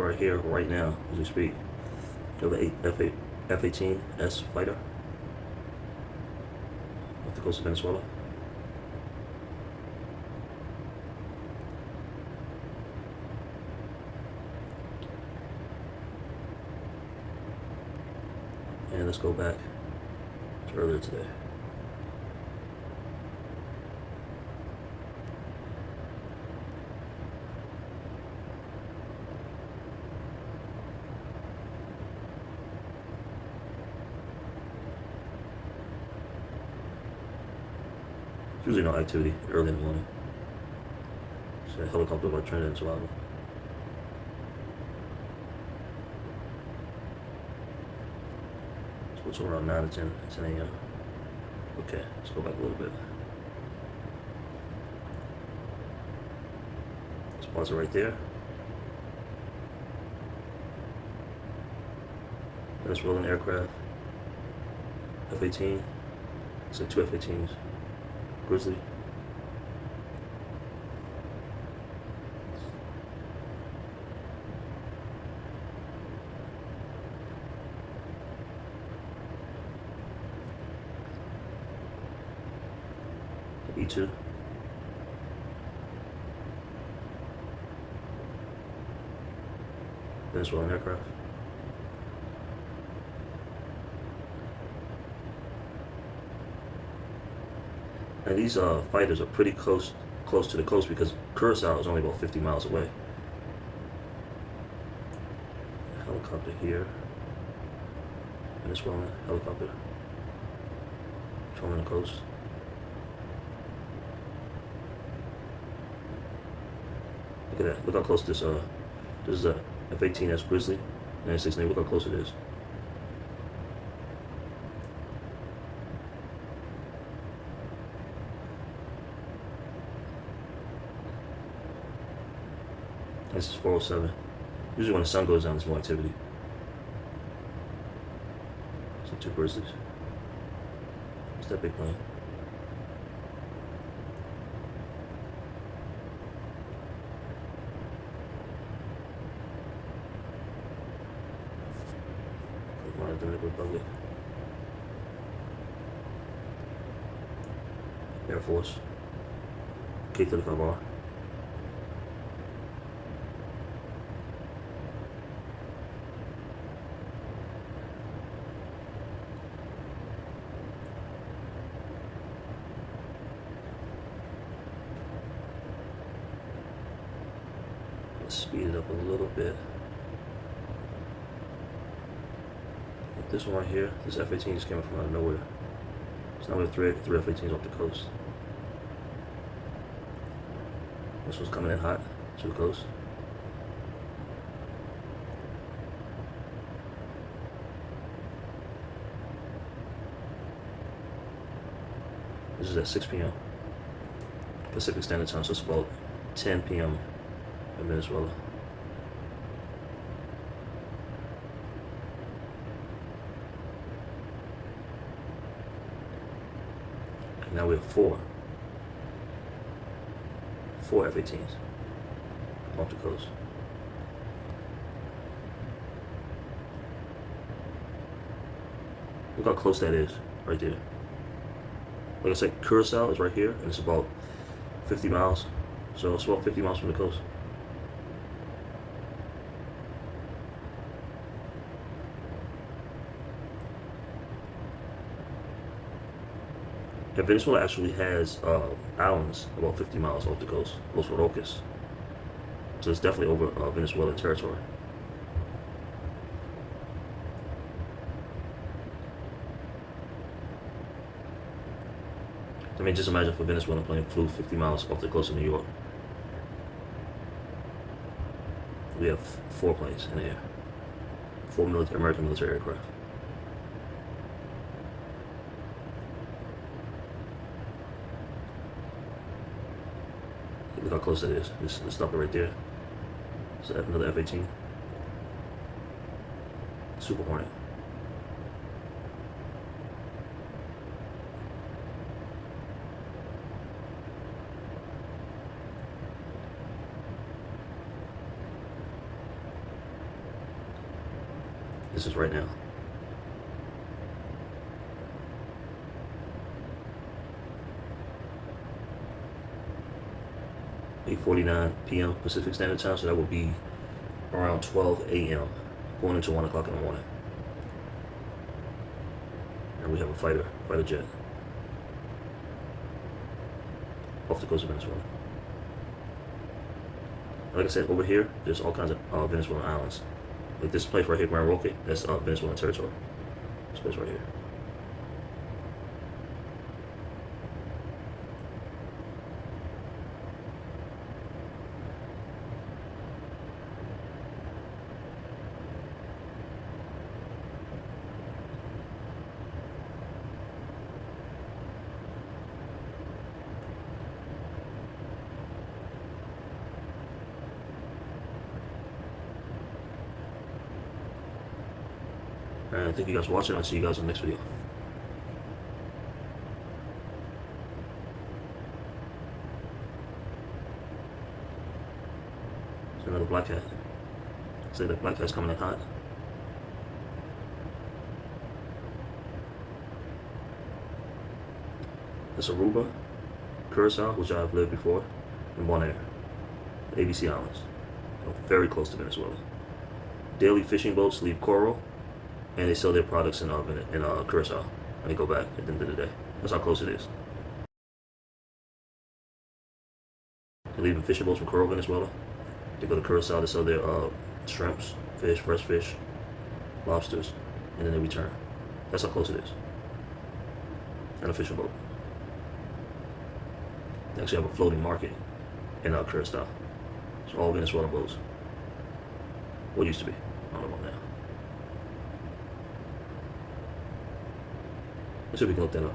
right here, right now, as we speak. We have a F-18S fighter off the coast of Venezuela. And let's go back to earlier today. Usually no activity early in the morning. It's a helicopter about Trinidad and Tobago. So it's around 9 to 10 a.m. Okay, let's go back a little bit. Spots are right there. Venezuelan aircraft. F-18. It's like 2 F-18s. Grizzly. E2. Venezuelan aircraft. And these fighters are pretty close to the coast because Curacao is only about 50 miles away. Helicopter here. Venezuelan helicopter. Patrolling the coast. Look at that. Look how close this is a F-18S Grizzly. 96 Navy. Look how close it is. This is 407. Usually when the sun goes down, there's more activity. So 2 Grizzlies. What's that big plane? Dominican Republic. Air Force. K-35R. Let's speed it up a little bit. This one right here, this F-18 just came from out of nowhere. So now we have three F-18s off the coast. This one's coming in hot to the coast. This is at 6 p.m. Pacific Standard Time, so it's about 10 p.m. in Venezuela. Now we have four F-18s off the coast. Look how close that is, right there. Like I said, Curacao is right here, and it's about 50 miles. So it's about 50 miles from the coast. And Venezuela actually has islands about 50 miles off the coast, Los Roques. So it's definitely over Venezuelan territory. I mean, just imagine if a Venezuelan plane flew 50 miles off the coast of New York. We have 4 planes in the air. 4 American military aircraft. Look how close that is. Let's stop it right there. So another F-18. Super Hornet. This is right now. 8:49 p.m. Pacific Standard Time, so that would be around 12 a.m. going into 1 o'clock in the morning. And we have a fighter jet off the coast of Venezuela. Like I said, over here, there's all kinds of Venezuelan islands. Like this place right here, Gran Roque, that's Venezuelan territory. This place right here. And thank you guys for watching. I'll see you guys in the next video. It's another black cat. Say that black cat's coming in hot. That's Aruba, Curacao, which I've lived before, and Bonaire, the ABC Islands, very close to Venezuela. Daily fishing boats leave coral, and they sell their products in Curacao, and they go back at the end of the day. That's how close it is. They're leaving fishing boats from Coral, Venezuela. They go to Curacao to sell their shrimps, fish, fresh fish, lobsters, and then they return. That's how close it is. And a fishing boat. They actually have a floating market in Curacao. It's all Venezuelan boats. What used to be. I don't know about now. Let's see if we can look that up.